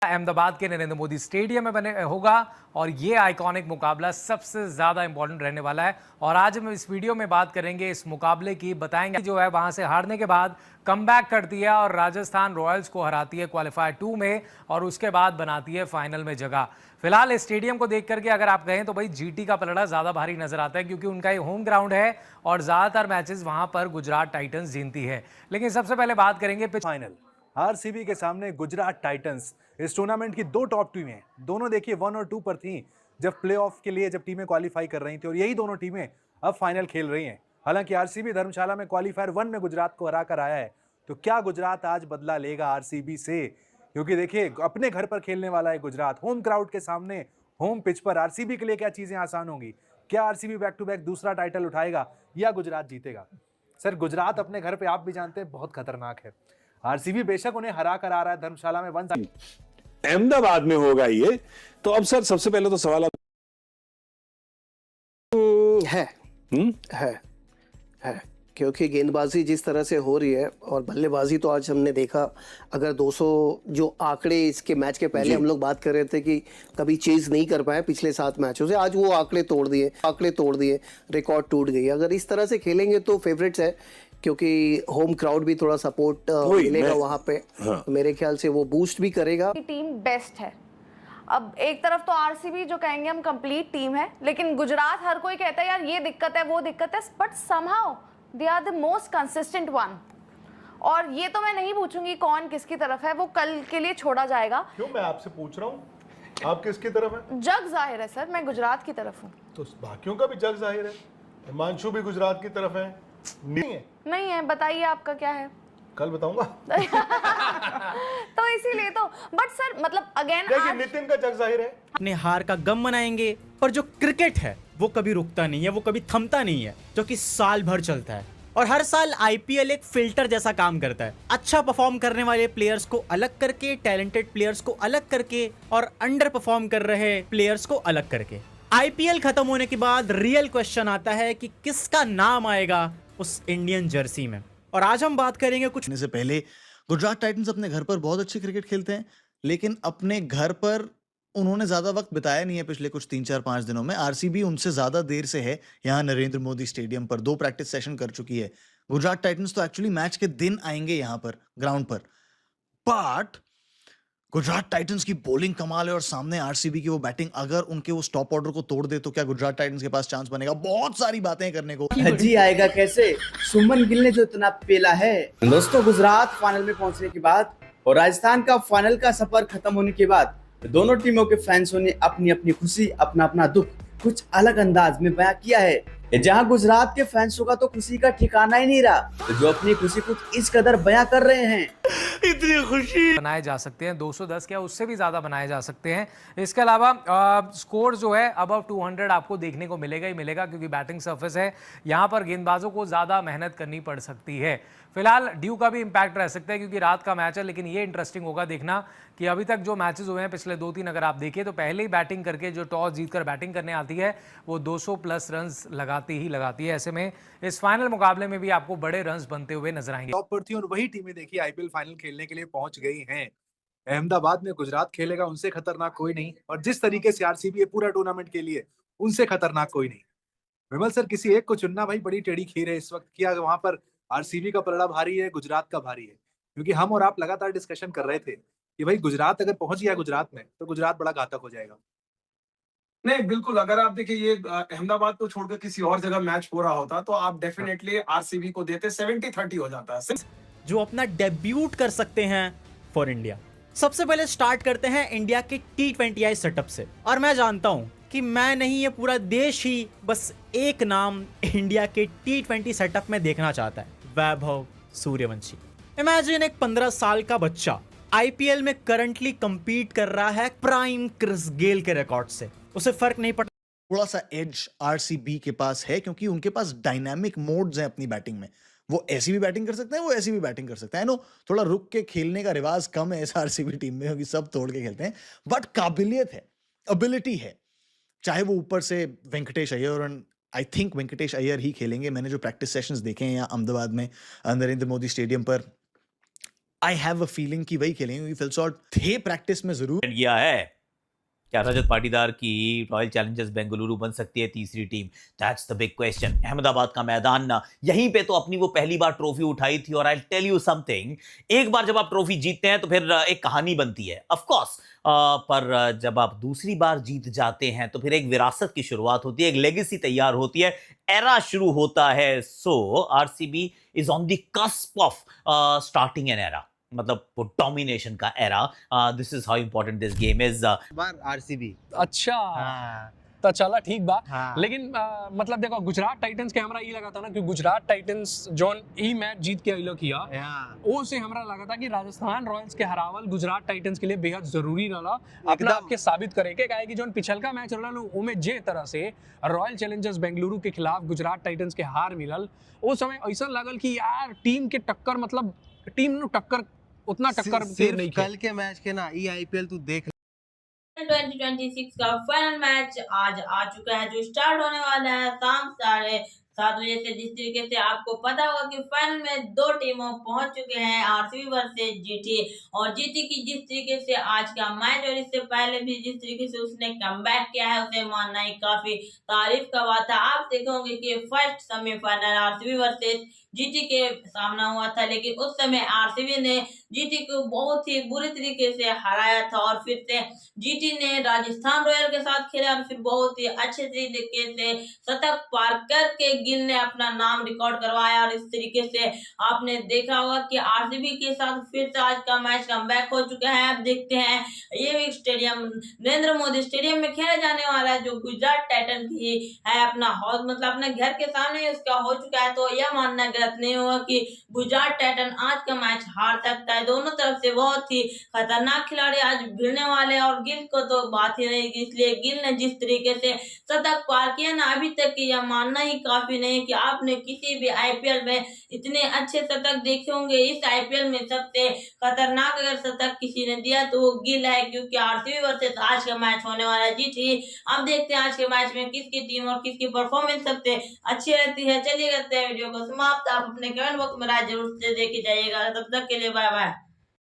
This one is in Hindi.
अहमदाबाद के नरेंद्र मोदी स्टेडियम में बने होगा और ये आइकॉनिक मुकाबला सबसे ज्यादा इंपॉर्टेंट रहने वाला है। और आज हम इस वीडियो में बात करेंगे इस मुकाबले की, बताएंगे जो है वहां से हारने के बाद कमबैक करती है और राजस्थान रॉयल्स को हराती है क्वालिफायर 2 में और उसके बाद बनाती है फाइनल में जगह। फिलहाल इस स्टेडियम को देख करके अगर आप कहें तो भाई जीटी का पलड़ा ज्यादा भारी नजर आता है क्योंकि उनका ये होम ग्राउंड है और ज्यादातर मैचेस वहां पर गुजरात टाइटंस जीतती है। लेकिन सबसे पहले बात करेंगे फाइनल आरसीबी के सामने गुजरात टाइटंस। इस टूर्नामेंट की दो टॉप टीमें, दोनों देखिए 1 और 2 पर थीं जब प्लेऑफ के लिए जब टीमें क्वालिफाई कर रही थी और यही दोनों टीमें अब फाइनल खेल रही हैं। हालांकि आरसीबी धर्मशाला में क्वालिफायर 1 में गुजरात को हरा कर आया है, तो क्या गुजरात आज बदला लेगा आरसीबी से? क्योंकि देखिए अपने घर पर खेलने वाला है गुजरात, होम क्राउड के सामने, होम पिच पर। आरसीबी के लिए क्या चीजें आसान होंगी? क्या आरसीबी बैक टू बैक दूसरा टाइटल उठाएगा या गुजरात जीतेगा? सर, गुजरात अपने घर पे आप भी जानते हैं बहुत खतरनाक है। आरसीबी बेशक उन्हें हरा कर आ रहा है धर्मशाला में 1 अहमदाबाद में होगा ये। तो अब सर सबसे पहले तो सवाल है है क्योंकि गेंदबाजी जिस तरह से हो रही है और बल्लेबाजी तो आज हमने देखा, अगर 200 जो आंकड़े इसके मैच के पहले हम लोग बात कर रहे थे कि कभी चेज नहीं कर पाए पिछले 7 मैचों से, आज वो आंकड़े तोड़ दिए, रिकॉर्ड टूट गई। अगर इस तरह से खेलेंगे तो फेवरेट्स है क्योंकि होम क्राउड भी थोड़ा सपोर्ट मिलेगा वहां पे। हाँ। तो मेरे ख्याल से वो बूस्ट भी करेगा। टीम बेस्ट है। अब एक तरफ तो आरसीबी जो कहेंगे हम कंप्लीट टीम है, लेकिन गुजरात हर कोई कहता है यार ये दिक्कत है वो दिक्कत है, but somehow they are the most consistent one. और ये तो मैं नहीं पूछूंगी कौन किसकी तरफ है, वो कल के लिए छोड़ा जाएगा। क्यों, मैं आपसे पूछ रहा हूँ आप किसकी तरफ है? जग जाहिर है सर, मैं गुजरात की तरफ हूँ। तो बाकियों का भी जग जाहिर है, हिमांशु भी गुजरात की तरफ है। नहीं है, बताइए आपका क्या है? कल बताऊंगा। तो इसीलिए तो, बट सर मतलब अगेन देखिए नितिन का जग जाहिर है। अपने हार का गम मनाएंगे, पर जो क्रिकेट है वो कभी रुकता नहीं है, वो कभी थमता नहीं है, जो कि साल भर चलता है। और हर साल आईपीएल एक फिल्टर जैसा काम करता है, अच्छा परफॉर्म करने वाले प्लेयर्स को अलग करके, टैलेंटेड प्लेयर्स को अलग करके और अंडर परफॉर्म कर रहे प्लेयर्स को अलग करके। आईपीएल खत्म होने के बाद रियल क्वेश्चन आता है कि किसका नाम आएगा उस इंडियन जर्सी में। और आज हम बात करेंगे कुछ से पहले। गुजरात टाइटंस अपने घर पर बहुत अच्छी क्रिकेट खेलते हैं, लेकिन अपने घर पर उन्होंने ज्यादा वक्त बिताया नहीं है पिछले कुछ 3-4-5 दिनों में। आरसीबी उनसे ज्यादा देर से है यहाँ नरेंद्र मोदी स्टेडियम पर, 2 प्रैक्टिस सेशन कर चुकी है। गुजरात टाइटंस तो एक्चुअली मैच के दिन आएंगे यहाँ पर ग्राउंड पर, बट गुजरात टाइटंस की बॉलिंग कमाल है और सामने आरसीबी की वो बैटिंग। अगर उनके वो स्टॉप ऑर्डर को तोड़ दे तो क्या गुजरात टाइटंस के पास चांस बनेगा? बहुत सारी बातें करने को। जी आएगा कैसे? सुमन गिल ने जो इतना पेला है। दोस्तों, गुजरात फाइनल में पहुंचने के बाद और राजस्थान का फाइनल का सफर खत्म होने के बाद दोनों टीमों के फैंसों ने अपनी अपनी खुशी, अपना अपना दुख कुछ अलग अंदाज में बयां किया है। जहां गुजरात के फैंसों का तो खुशी का ठिकाना ही नहीं रहा, तो जो अपनी खुशी कुछ इस कदर बयां कर रहे हैं। इतनी खुशी बनाए जा सकते हैं, 210 क्या उससे भी ज्यादा बनाए जा सकते हैं। इसके अलावा स्कोर जो है अबव 200 आपको देखने को मिलेगा ही मिलेगा क्योंकि बैटिंग सरफेस है, यहाँ पर गेंदबाजों को ज्यादा मेहनत करनी पड़ सकती है। फिलहाल ड्यू का भी इंपैक्ट रह सकता है क्योंकि रात का मैच है, लेकिन ये इंटरेस्टिंग होगा देखना कि अभी तक जो मैचेस हुए हैं पिछले 2-3 अगर आप देखें तो पहले ही बैटिंग करके जो टॉस जीतकर बैटिंग करने आती है वो 200 प्लस रन्स लगाती है। ऐसे में इस फाइनल मुकाबले में भी आपको बड़े रन्स बनते हुए नजर आएंगे। टॉप पर थी और वही टीमें देखिए आईपीएल फाइनल खेलने के लिए पहुंच गई हैं। अहमदाबाद में गुजरात खेलेगा, उनसे खतरनाक कोई नहीं। और जिस तरीके से आरसीबी पूरा टूर्नामेंट के लिए, उनसे खतरनाक कोई नहीं। विमल सर, किसी एक को चुनना भाई बड़ी टेढ़ी खीर है इस वक्त। किया वहां पर आरसीबी का पलड़ा भारी है, गुजरात का भारी है? क्योंकि हम और आप लगातार डिस्कशन कर रहे थे कि भाई गुजरात अगर पहुंच गया गुजरात में तो गुजरात बड़ा घातक हो जाएगा। नहीं, बिल्कुल। अगर आप देखिए ये अहमदाबाद को छोड़कर किसी और जगह मैच हो रहा होता तो आप डेफिनेटली आरसीबी को देते, 70-30 हो जाता है। जो अपना डेब्यूट कर सकते हैं फॉर इंडिया। सबसे पहले स्टार्ट करते हैं इंडिया के T20I सेटअप से। और मैं जानता हूं कि मैं नहीं, ये पूरा देश ही बस एक नाम इंडिया के T20 सेटअप में देखना चाहता है, वैभव सूर्यवंशी। इमेजिन एक 15 साल का बच्चा आईपीएल में करंटली कंपीट कर रहा है प्राइम क्रिस गेल के रिकॉर्ड से। उसे फर्क नहीं पड़ता। थोड़ा सा एज आरसीबी के पास है क्योंकि उनके पास डायनामिक मोड्स हैं अपनी बैटिंग में। वो ऐसी भी बैटिंग कर सकते हैं, वो ऐसी भी बैटिंग कर सकते हैं। नो, थोड़ा रुक के खेलने का रिवाज कम है इस आरसीबी टीम में क्योंकि सब तोड़ के खेलते हैं, बट काबिलियत है, एबिलिटी है। चाहे वो ऊपर से वेंकटेश अय्यर, और आई थिंक वेंकटेश अय्यर ही खेलेंगे। मैंने जो प्रैक्टिस सेशंस देखे हैं यहाँ अहमदाबाद में नरेंद्र मोदी स्टेडियम पर, आई हैव अ फीलिंग कि वही खेलेंगे। फिलसॉल्ट थे प्रैक्टिस में जरूर गया है। क्या रजत पाटीदार की रॉयल चैलेंजर्स बेंगलुरु बन सकती है तीसरी team? That's the big question. Ahmedabad का मैदान ना, यहीं पे तो अपनी वो पहली बार ट्रॉफी उठाई थी। और आई टेल यू समथिंग, एक बार जब आप ट्रॉफी जीतते हैं तो फिर एक कहानी बनती है ऑफ कोर्स, पर जब आप दूसरी बार जीत जाते हैं तो फिर एक विरासत की शुरुआत होती है, एक लेगेसी तैयार होती है, एरा शुरू होता है। So RCB is on the cusp of starting an era, मतलब वो डोमिनेशन का era. This is how important this game is. RCB अच्छा तो चला ठीक बा। लेकिन मतलब देखो गुजरात टाइटंस के हमरा ई लगा था ना कि गुजरात टाइटंस जोन ई मैच जीत के अइलो किया, वो से हमरा लगा था कि राजस्थान रॉयल्स के हरावल गुजरात टाइटंस के लिए बेहद जरूरी रहा अपना आप के साबित करे के। काहे कि जोन पिछलका मैच रहल ओमे जे तरह से रॉयल चैलेंजर्स बेंगलुरु के खिलाफ गुजरात टाइटंस के हार मिलल, उस समय ऐसा लागल कि यार टीम के टक्कर, मतलब टीम नु टक्कर उतना टक्कर नहीं। कल के मैच के ना ई आईपीएल तू देख 2026 का फाइनल मैच आज आ चुका है, जो स्टार्ट होने वाला है शाम 7:30 बजे से। जिस तरीके से आपको पता होगा कि फाइनल में दो टीमों पहुंच चुके हैं, आरसीबी वर्सेस जीटी। और जीटी की जिस तरीके से आज का मैच और इससे पहले भी जिस तरीके से उसने कमबैक किया है, उसे मानना ही काफी तारीफ का बात था। आप देखोगे कि first semifinal RCB versus GT के सामना हुआ था, लेकिन उस समय आरसीबी ने जीटी को बहुत ही बुरी तरीके से हराया था। और फिर से जीटी ने राजस्थान रॉयल के साथ खेला और फिर बहुत ही अच्छे तरीके से शतक पार करके गिल ने अपना नाम रिकॉर्ड करवाया। और इस तरीके से आपने देखा होगा कि आरसीबी के साथ फिर से आज का मैच कमबैक हो चुका है। अब देखते हैं, ये भी स्टेडियम नरेंद्र मोदी स्टेडियम में खेला जाने वाला है, जो गुजरात टाइटन की है, अपना हाउस मतलब अपने घर के सामने उसका हो चुका है। तो यह मानना गलत नहीं होगा कि गुजरात टाइटन आज का मैच हार सकता है। दोनों तरफ से बहुत ही खतरनाक खिलाड़ी आज भिड़ने वाले हैं और गिल को तो बात ही नहीं, इसलिए गिल ने जिस तरीके से शतक पार किया ना, अभी तक की यह मानना ही काफी नहीं कि आपने किसी भी आईपीएल में इतने अच्छे शतक देखे होंगे। इस आईपीएल में सबसे खतरनाक अगर शतक किसी ने दिया तो वो गिल है, क्योंकि आरसीबी वर्सेस आज का मैच होने वाला है जीटी। अब देखते हैं आज के मैच में किसकी टीम और किसकी परफॉर्मेंस सबसे अच्छी रहती है। चलिए करते हैं वीडियो को समाप्त। आप अपने कमेंट बॉक्स में राय जरूर से देके जाइएगा। तब तक के लिए बाय बाय।